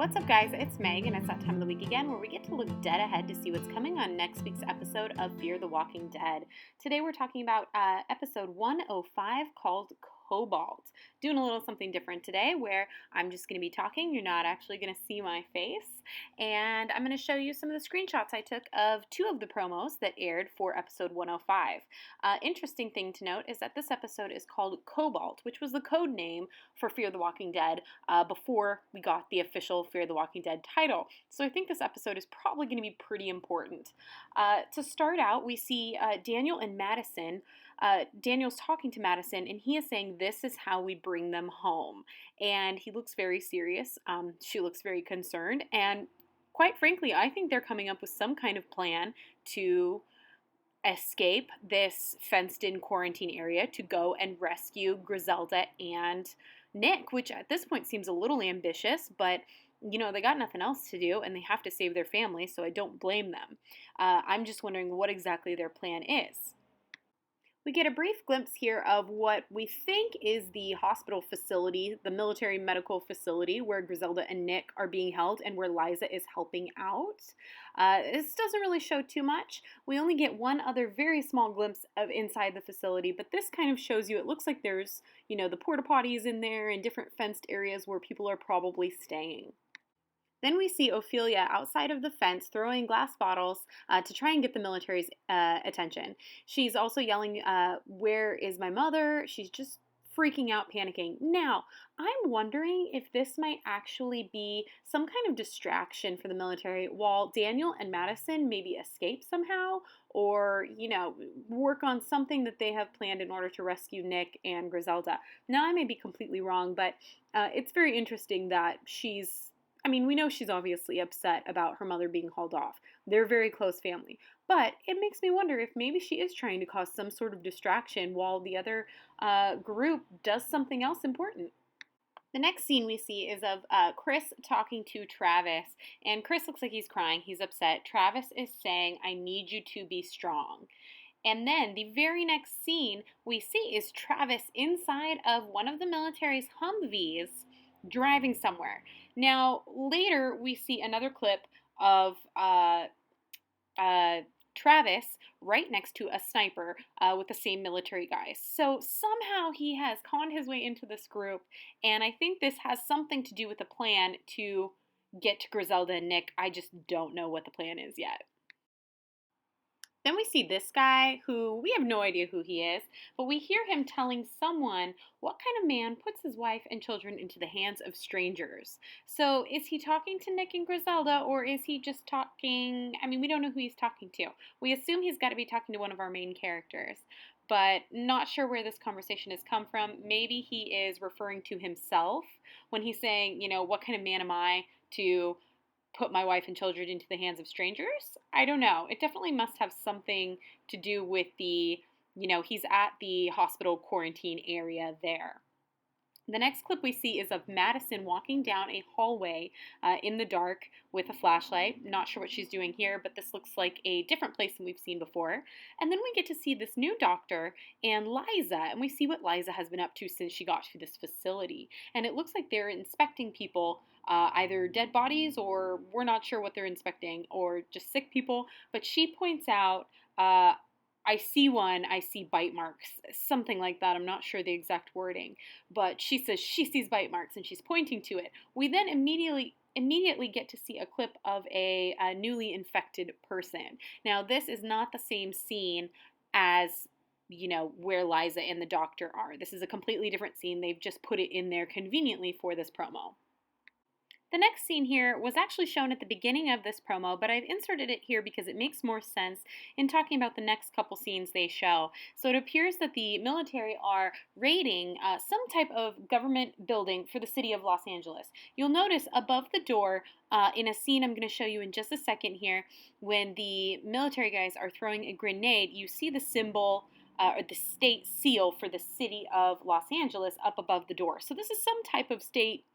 What's up, guys? It's Meg, and it's that time of the week again where we get to look dead ahead to see what's coming on next week's episode of Fear the Walking Dead. Today we're talking about episode 105 called Cobalt. Doing a little something different today where I'm just going to be talking. You're not actually going to see my face. And I'm going to show you some of the screenshots I took of two of the promos that aired for episode 105. Interesting thing to note is that this episode is called Cobalt, which was the code name for Fear the Walking Dead before we got the official Fear the Walking Dead title. So I think this episode is probably going to be pretty important. To start out, we see Daniel and Madison. Daniel's talking to Madison, and he is saying this is how we bring them home. And he looks very serious. She looks very concerned. And quite frankly, I think they're coming up with some kind of plan to escape this fenced-in quarantine area to go and rescue Griselda and Nick, which at this point seems a little ambitious, but you know, they got nothing else to do and they have to save their family, so I don't blame them. I'm just wondering what exactly their plan is. We get a brief glimpse here of what we think is the hospital facility, the military medical facility where Griselda and Nick are being held and where Liza is helping out. This doesn't really show too much. We only get one other very small glimpse of inside the facility, but this kind of shows you, it looks like there's, you know, the porta potties in there and different fenced areas where people are probably staying. Then we see Ofelia outside of the fence throwing glass bottles to try and get the military's attention. She's also yelling, "Where is my mother?" She's just freaking out, panicking. Now, I'm wondering if this might actually be some kind of distraction for the military while Daniel and Madison maybe escape somehow or, you know, work on something that they have planned in order to rescue Nick and Griselda. Now, I may be completely wrong, but it's very interesting that we know she's obviously upset about her mother being hauled off. They're a very close family. But it makes me wonder if maybe she is trying to cause some sort of distraction while the other group does something else important. The next scene we see is of Chris talking to Travis, and Chris looks like he's crying. He's upset. Travis is saying, "I need you to be strong." And then the very next scene we see is Travis inside of one of the military's Humvees driving somewhere. Now, later we see another clip of Travis right next to a sniper with the same military guys. So somehow he has conned his way into this group, and I think this has something to do with the plan to get to Griselda and Nick. I just don't know what the plan is yet. Then we see this guy who we have no idea who he is, but we hear him telling someone what kind of man puts his wife and children into the hands of strangers. So is he talking to Nick and Griselda, or is he just talking, we don't know who he's talking to. We assume he's got to be talking to one of our main characters, but not sure where this conversation has come from. Maybe he is referring to himself when he's saying, you know, what kind of man am I to put my wife and children into the hands of strangers? I don't know. It definitely must have something to do with the, you know, he's at the hospital quarantine area there. The next clip we see is of Madison walking down a hallway in the dark with a flashlight. Not sure what she's doing here, but this looks like a different place than we've seen before. And then we get to see this new doctor and Liza, and we see what Liza has been up to since she got to this facility. And it looks like they're inspecting people, either dead bodies, or we're not sure what they're inspecting, or just sick people. But she points out, I see bite marks, something like that. I'm not sure the exact wording, but she says she sees bite marks and she's pointing to it. We then immediately get to see a clip of a newly infected person. Now, this is not the same scene as, you know, where Liza and the doctor are. This is a completely different scene. They've just put it in there conveniently for this promo. The next scene here was actually shown at the beginning of this promo, but I've inserted it here because it makes more sense in talking about the next couple scenes they show. So it appears that the military are raiding some type of government building for the city of Los Angeles. You'll notice above the door in a scene I'm going to show you in just a second here, when the military guys are throwing a grenade, you see the symbol or the state seal for the city of Los Angeles up above the door. So this is some type of state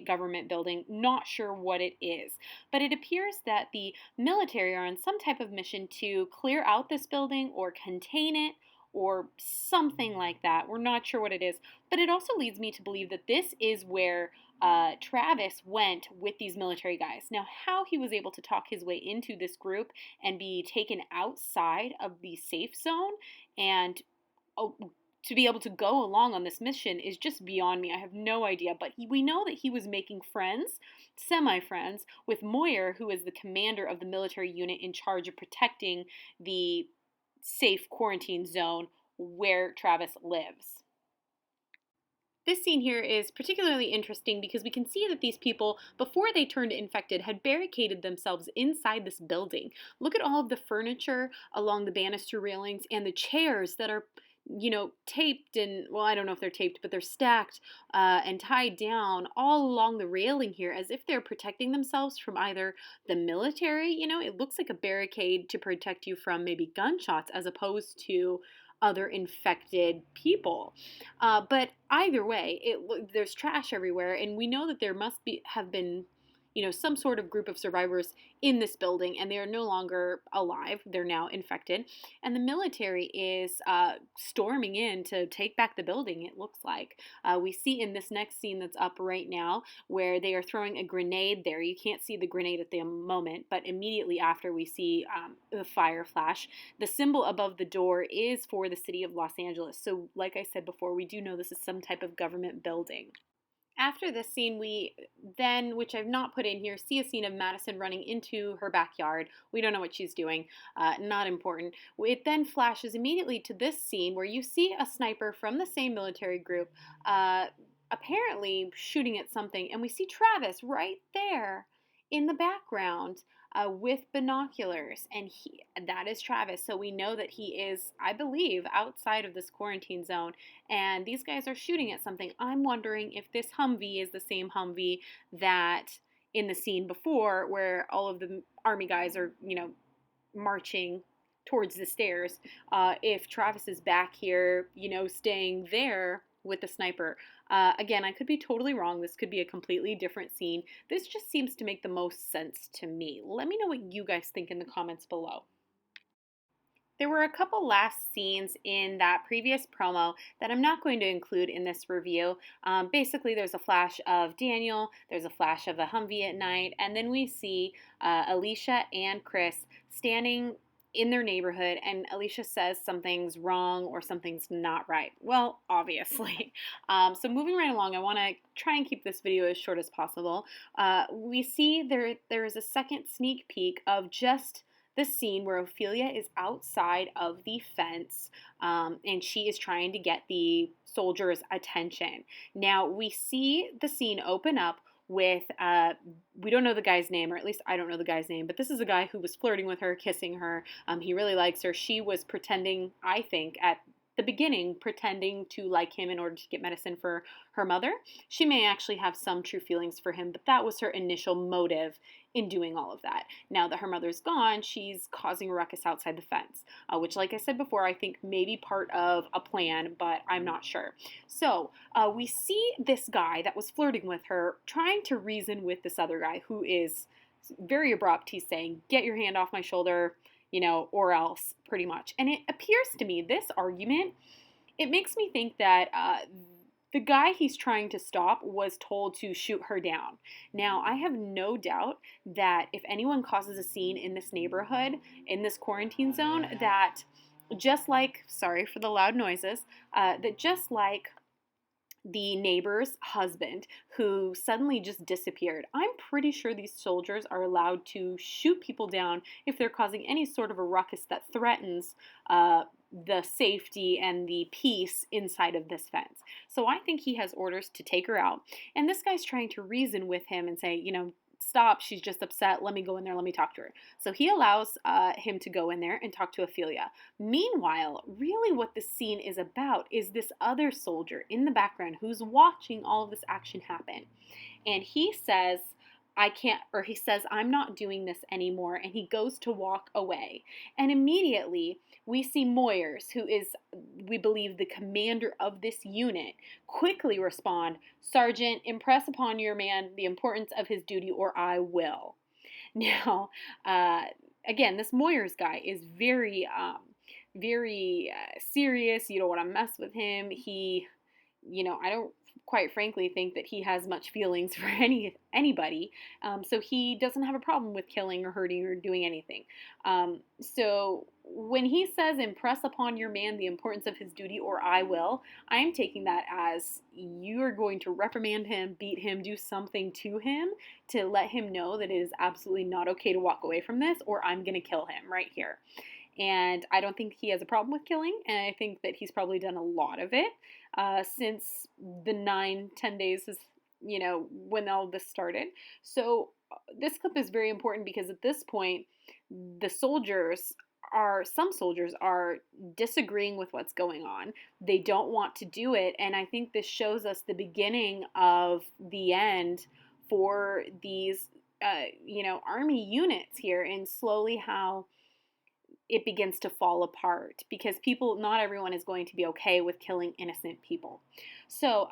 government building, not sure what it is. But it appears that the military are on some type of mission to clear out this building or contain it or something like that. We're not sure what it is. But it also leads me to believe that this is where Travis went with these military guys. Now, how he was able to talk his way into this group and be taken outside of the safe zone and oh, to be able to go along on this mission is just beyond me. I have no idea. But we know that he was making friends, semi friends, with Moyer, who is the commander of the military unit in charge of protecting the safe quarantine zone where Travis lives. This scene here is particularly interesting because we can see that these people, before they turned infected, had barricaded themselves inside this building. Look at all of the furniture along the banister railings and the chairs that are, taped and, well, I don't know if they're taped, but they're stacked and tied down all along the railing here as if they're protecting themselves from either the military, it looks like a barricade to protect you from maybe gunshots as opposed to other infected people. But either way, there's trash everywhere, and we know that there must have been, some sort of group of survivors in this building, and they are no longer alive. They're now infected, and the military is storming in to take back the building. It looks like we see in this next scene that's up right now where they are throwing a grenade there. You can't see the grenade at the moment, but immediately after we see the fire flash. The symbol above the door is for the city of Los Angeles. So, like I said before, we do know this is some type of government building. After this scene, we then, which I've not put in here, see a scene of Madison running into her backyard. We don't know what she's doing. Not important. It then flashes immediately to this scene where you see a sniper from the same military group apparently shooting at something. And we see Travis right there in the background with binoculars. And that is Travis. So we know that he is, I believe, outside of this quarantine zone. And these guys are shooting at something. I'm wondering if this Humvee is the same Humvee that in the scene before where all of the army guys are, marching towards the stairs. If Travis is back here, staying there with the sniper. Again, I could be totally wrong. This could be a completely different scene. This just seems to make the most sense to me. Let me know what you guys think in the comments below. There were a couple last scenes in that previous promo that I'm not going to include in this review. Basically, there's a flash of Daniel, there's a flash of a Humvee at night, and then we see Alicia and Chris standing in their neighborhood, and Alicia says something's wrong or something's not right. Well, obviously. So moving right along, I want to try and keep this video as short as possible. We see there is a second sneak peek of just the scene where Ofelia is outside of the fence and she is trying to get the soldiers' attention. Now, we see the scene open up with, we don't know the guy's name, or at least I don't know the guy's name, but this is a guy who was flirting with her, kissing her. He really likes her. She was pretending, I think, at the beginning, pretending to like him in order to get medicine for her mother. She may actually have some true feelings for him, but that was her initial motive in doing all of that. Now that her mother's gone, she's causing a ruckus outside the fence, which, like I said before, I think may be part of a plan, but I'm not sure. So we see this guy that was flirting with her trying to reason with this other guy who is very abrupt. He's saying, "Get your hand off my shoulder," or else, pretty much. And it appears to me, this argument, it makes me think that the guy he's trying to stop was told to shoot her down. Now, I have no doubt that if anyone causes a scene in this neighborhood, in this quarantine zone, that just like, sorry for the loud noises, that just like the neighbor's husband who suddenly just disappeared, I'm pretty sure these soldiers are allowed to shoot people down if they're causing any sort of a ruckus that threatens the safety and the peace inside of this fence. So I think he has orders to take her out. And this guy's trying to reason with him and say, stop, she's just upset, let me go in there, let me talk to her. So he allows him to go in there and talk to Ofelia. Meanwhile, really what this scene is about is this other soldier in the background who's watching all of this action happen. And he says, he says, "I'm not doing this anymore," and he goes to walk away. And immediately, we see Moyers, who is, we believe, the commander of this unit, quickly respond, "Sergeant, impress upon your man the importance of his duty, or I will." Now, again, this Moyers guy is very, very serious. You don't want to mess with him. He, I don't quite frankly, think that he has much feelings for anybody. So he doesn't have a problem with killing or hurting or doing anything. So when he says, impress upon your man the importance of his duty, or I will, I am taking that as you are going to reprimand him, beat him, do something to him to let him know that it is absolutely not okay to walk away from this, or I'm going to kill him right here. And I don't think he has a problem with killing, and I think that he's probably done a lot of it since the 9-10 days is, when all this started. So this clip is very important because at this point, some soldiers are disagreeing with what's going on. They don't want to do it, and I think this shows us the beginning of the end for these, army units here, and slowly how it begins to fall apart because not everyone is going to be okay with killing innocent people. So,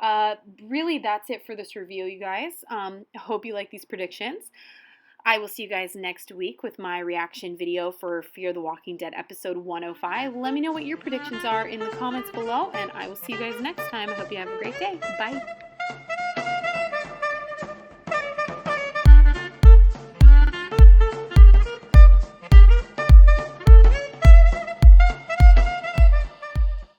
really, that's it for this review, you guys. I hope you like these predictions. I will see you guys next week with my reaction video for Fear the Walking Dead episode 105. Let me know what your predictions are in the comments below, and I will see you guys next time. I hope you have a great day. Bye.